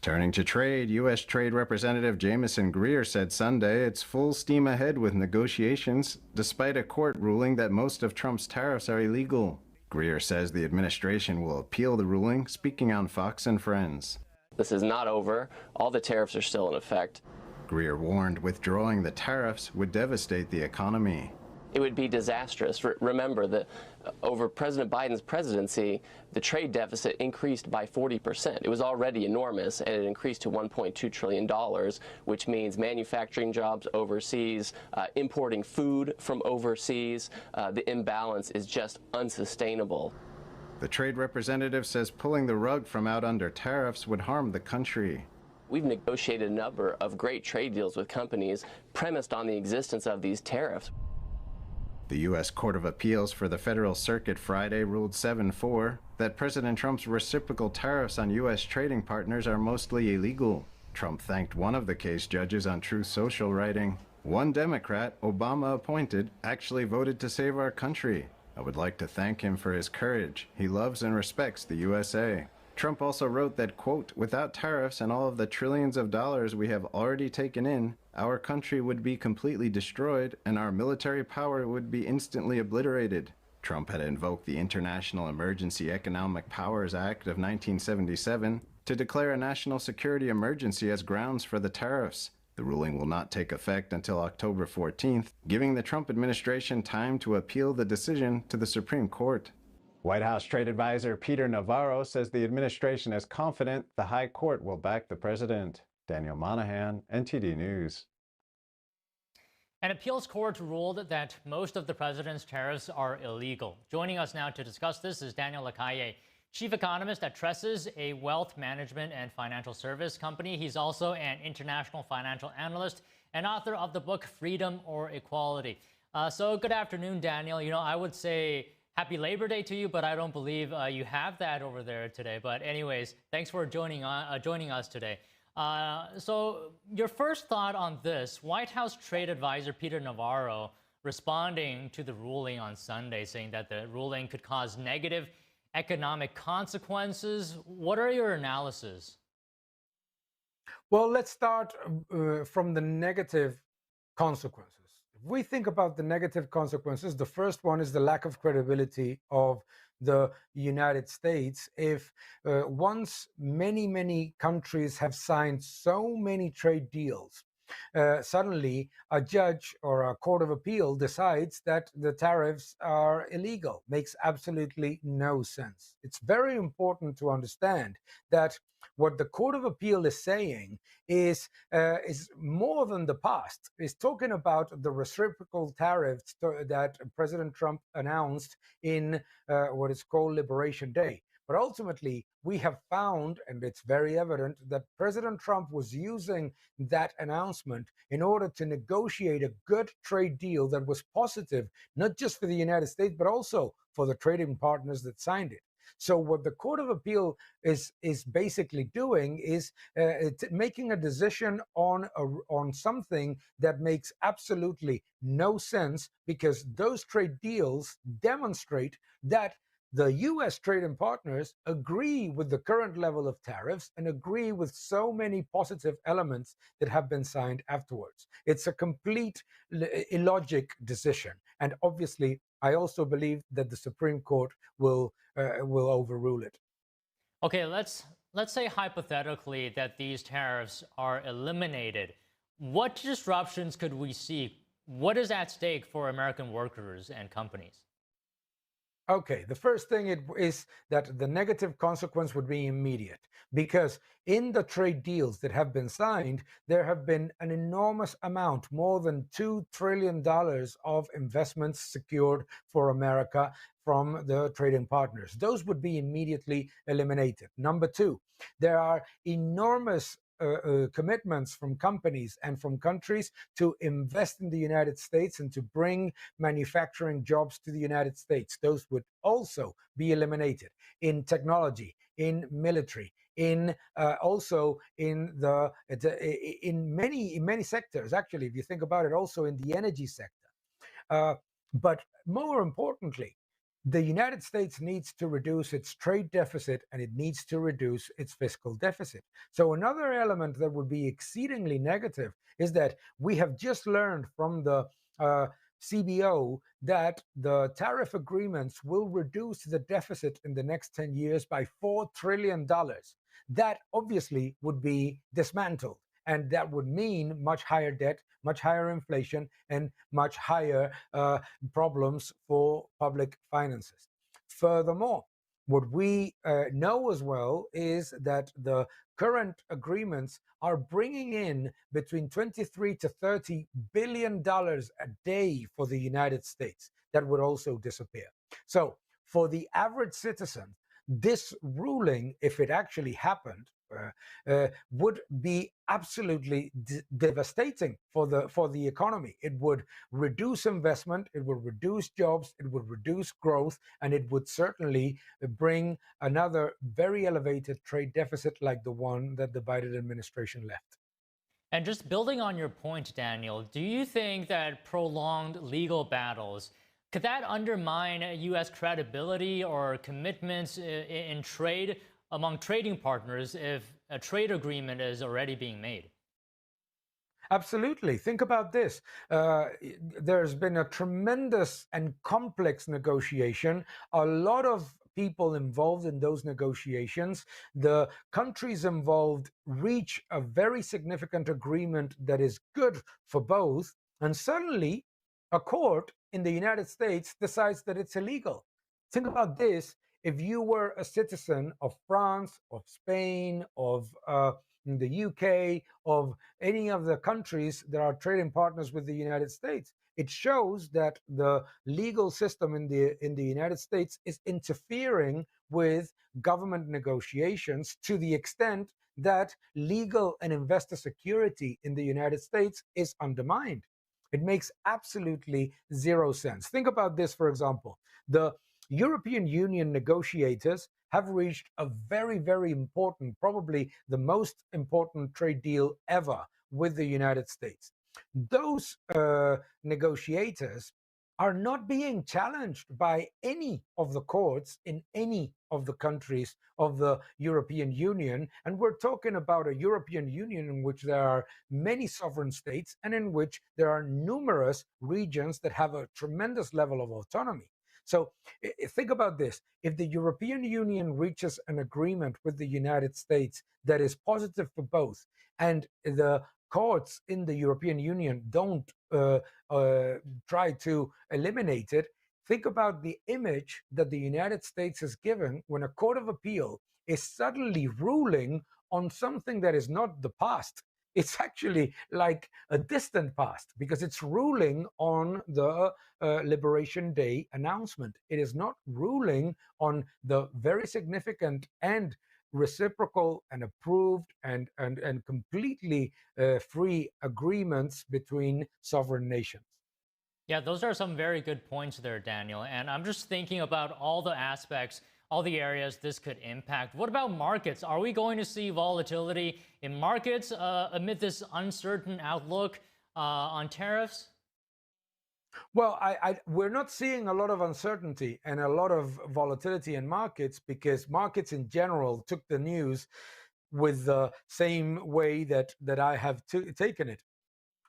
Turning to trade, U.S. Trade Representative Jamieson Greer said Sunday it's full steam ahead with negotiations, despite a court ruling that most of Trump's tariffs are illegal. Greer says the administration will appeal the ruling, speaking on Fox and Friends. This is not over. All the tariffs are still in effect. Greer warned withdrawing the tariffs would devastate the economy. It would be disastrous. Remember that over President Biden's presidency, the trade deficit increased by 40%. It was already enormous, and it increased to $1.2 trillion, which means manufacturing jobs overseas, importing food from overseas. The imbalance is just unsustainable. The trade representative says pulling the rug from out under tariffs would harm the country. We've negotiated a number of great trade deals with companies premised on the existence of these tariffs. The U.S. Court of Appeals for the Federal Circuit Friday ruled 7-4 that President Trump's reciprocal tariffs on U.S. trading partners are mostly illegal. Trump thanked one of the case judges on Truth Social, writing, "One Democrat, Obama appointed, actually voted to save our country. I would like to thank him for his courage. He loves and respects the USA." Trump also wrote that, quote, "Without tariffs and all of the trillions of dollars we have already taken in, our country would be completely destroyed and our military power would be instantly obliterated." Trump had invoked the International Emergency Economic Powers Act of 1977 to declare a national security emergency as grounds for the tariffs. The ruling will not take effect until October 14th, giving the Trump administration time to appeal the decision to the Supreme Court. White House trade advisor Peter Navarro says the administration is confident the High Court will back the president. Daniel Monahan, NTD News. An appeals court ruled that most of the president's tariffs are illegal. Joining us now to discuss this is Daniel Lacalle, chief economist at Tresses, a wealth management and financial service company. He's also an international financial analyst and author of the book Freedom or Equality. So good afternoon, Daniel. You know, I would say Happy Labor Day to you, but I don't believe you have that over there today. But anyways, thanks for joining us today. So your first thought on this, White House trade advisor Peter Navarro responding to the ruling on Sunday, saying that the ruling could cause negative economic consequences. What are your analysis? Well, let's start from the negative consequences. If we think about the negative consequences, the first one is the lack of credibility of the United States. If once many countries have signed so many trade deals, suddenly a judge or a court of appeal decides that the tariffs are illegal, makes absolutely no sense. It's very important to understand that what the Court of Appeal is saying is more than the past. It's talking about the reciprocal tariffs that President Trump announced in what is called Liberation Day. But ultimately, we have found, and it's very evident, that President Trump was using that announcement in order to negotiate a good trade deal that was positive, not just for the United States, but also for the trading partners that signed it. So what the Court of Appeal is basically doing is making a decision on something that makes absolutely no sense, because those trade deals demonstrate that the U.S. trading partners agree with the current level of tariffs and agree with so many positive elements that have been signed afterwards. It's a complete illogic decision. And obviously, I also believe that the Supreme Court will overrule it. Okay, let's say hypothetically that these tariffs are eliminated. What disruptions could we see? What is at stake for American workers and companies? Okay, the first thing is that the negative consequence would be immediate, because in the trade deals that have been signed, there have been an enormous amount, more than $2 trillion of investments secured for America from the trading partners. Those would be immediately eliminated. Number two, there are enormous commitments from companies and from countries to invest in the United States and to bring manufacturing jobs to the United States. Those would also be eliminated in technology, in military, in also in many sectors. Actually, if you think about it, also in the energy sector. But more importantly, the United States needs to reduce its trade deficit and it needs to reduce its fiscal deficit. So another element that would be exceedingly negative is that we have just learned from the CBO that the tariff agreements will reduce the deficit in the next 10 years by $4 trillion. That obviously would be dismantled. And that would mean much higher debt, much higher inflation, and much higher problems for public finances. Furthermore, what we know as well is that the current agreements are bringing in between 23 to 30 billion dollars a day for the United States. That would also disappear. So for the average citizen, this ruling, if it actually happened, would be absolutely devastating for the economy. It would reduce investment, it would reduce jobs, it would reduce growth, and it would certainly bring another very elevated trade deficit like the one that the Biden administration left. And just building on your point, Daniel, do you think that prolonged legal battles, could that undermine U.S. credibility or commitments in trade among trading partners if a trade agreement is already being made? Absolutely. Think about this. There's been a tremendous and complex negotiation. A lot of people involved in those negotiations. The countries involved reach a very significant agreement that is good for both. And suddenly, a court in the United States decides that it's illegal. Think about this. If you were a citizen of France, of Spain, of the UK, of any of the countries that are trading partners with the United States, it shows that the legal system in the United States is interfering with government negotiations to the extent that legal and investor security in the United States is undermined. It makes absolutely zero sense. Think about this, for example. The European Union negotiators have reached a very, very important, probably the most important trade deal ever with the United States. Those negotiators are not being challenged by any of the courts in any of the countries of the European Union. And we're talking about a European Union in which there are many sovereign states and in which there are numerous regions that have a tremendous level of autonomy. So think about this. If the European Union reaches an agreement with the United States that is positive for both, and the courts in the European Union don't try to eliminate it, think about the image that the United States is given when a court of appeal is suddenly ruling on something that is not the past. It's actually like a distant past because it's ruling on the Liberation Day announcement. It is not ruling on the very significant and reciprocal and approved and completely free agreements between sovereign nations. Yeah, those are some very good points there, Daniel. And I'm just thinking about all the aspects, all the areas this could impact. What about markets? Are we going to see volatility in markets amid this uncertain outlook on tariffs? Well, we're not seeing a lot of uncertainty and a lot of volatility in markets because markets in general took the news with the same way that I have taken it,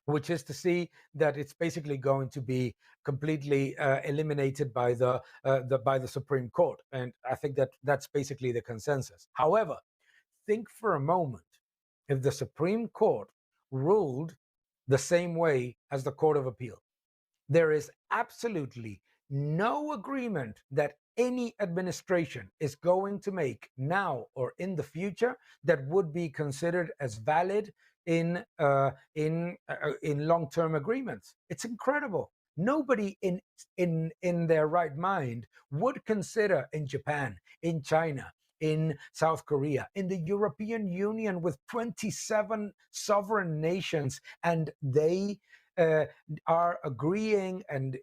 which is to see that it's basically going to be completely eliminated by the Supreme Court. And I think that that's basically the consensus. However, think for a moment, if the Supreme Court ruled the same way as the Court of Appeal, there is absolutely no agreement that any administration is going to make now or in the future that would be considered as valid in long-term agreements. It's incredible. Nobody in their right mind would consider in Japan, in China, in South Korea, in the European Union with 27 sovereign nations, and they are agreeing and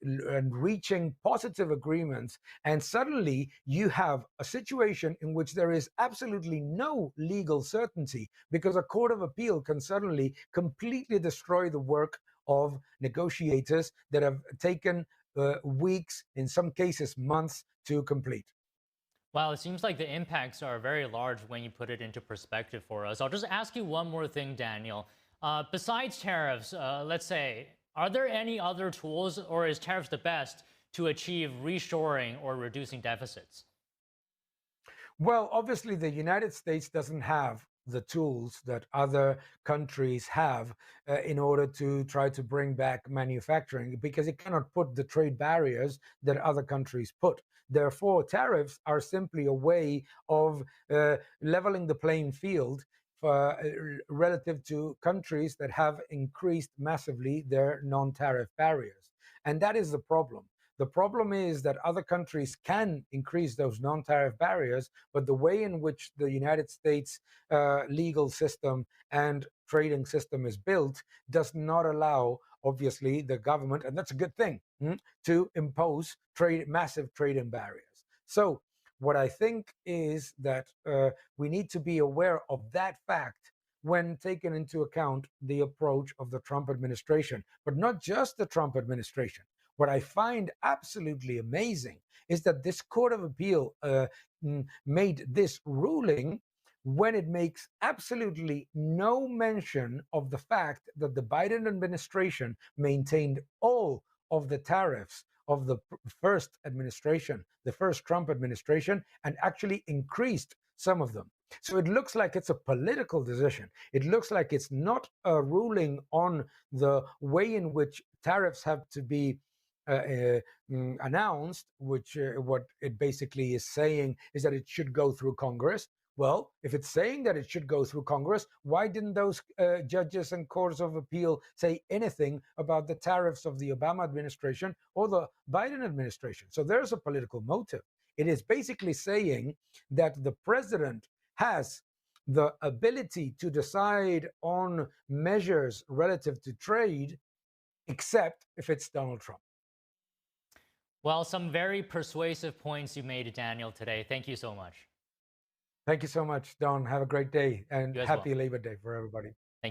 reaching positive agreements, and suddenly you have a situation in which there is absolutely no legal certainty because a court of appeal can suddenly completely destroy the work of negotiators that have taken weeks, in some cases months, to complete. Well, it seems like the impacts are very large when you put it into perspective for us. I'll just ask you one more thing, Daniel. Besides tariffs, let's say, are there any other tools, or is tariffs the best to achieve reshoring or reducing deficits? Well, obviously, the United States doesn't have the tools that other countries have in order to try to bring back manufacturing, because it cannot put the trade barriers that other countries put. Therefore, tariffs are simply a way of leveling the playing field relative to countries that have increased massively their non-tariff barriers. And that is the problem. The problem is that other countries can increase those non-tariff barriers, but the way in which the United States legal system and trading system is built does not allow, obviously, the government, and that's a good thing, to impose massive trading barriers. So what I think is that we need to be aware of that fact when taking into account the approach of the Trump administration, but not just the Trump administration. What I find absolutely amazing is that this Court of Appeal made this ruling when it makes absolutely no mention of the fact that the Biden administration maintained all of the tariffs of the first administration, the first Trump administration, and actually increased some of them. So it looks like it's a political decision. It looks like it's not a ruling on the way in which tariffs have to be announced, which what it basically is saying is that it should go through Congress. Well, if it's saying that it should go through Congress, why didn't those judges and courts of appeal say anything about the tariffs of the Obama administration or the Biden administration? So there's a political motive. It is basically saying that the president has the ability to decide on measures relative to trade, except if it's Donald Trump. Well, some very persuasive points you made, Daniel, today. Thank you so much. Thank you so much, Don. Have a great day, and You as happy well. Labor Day for everybody.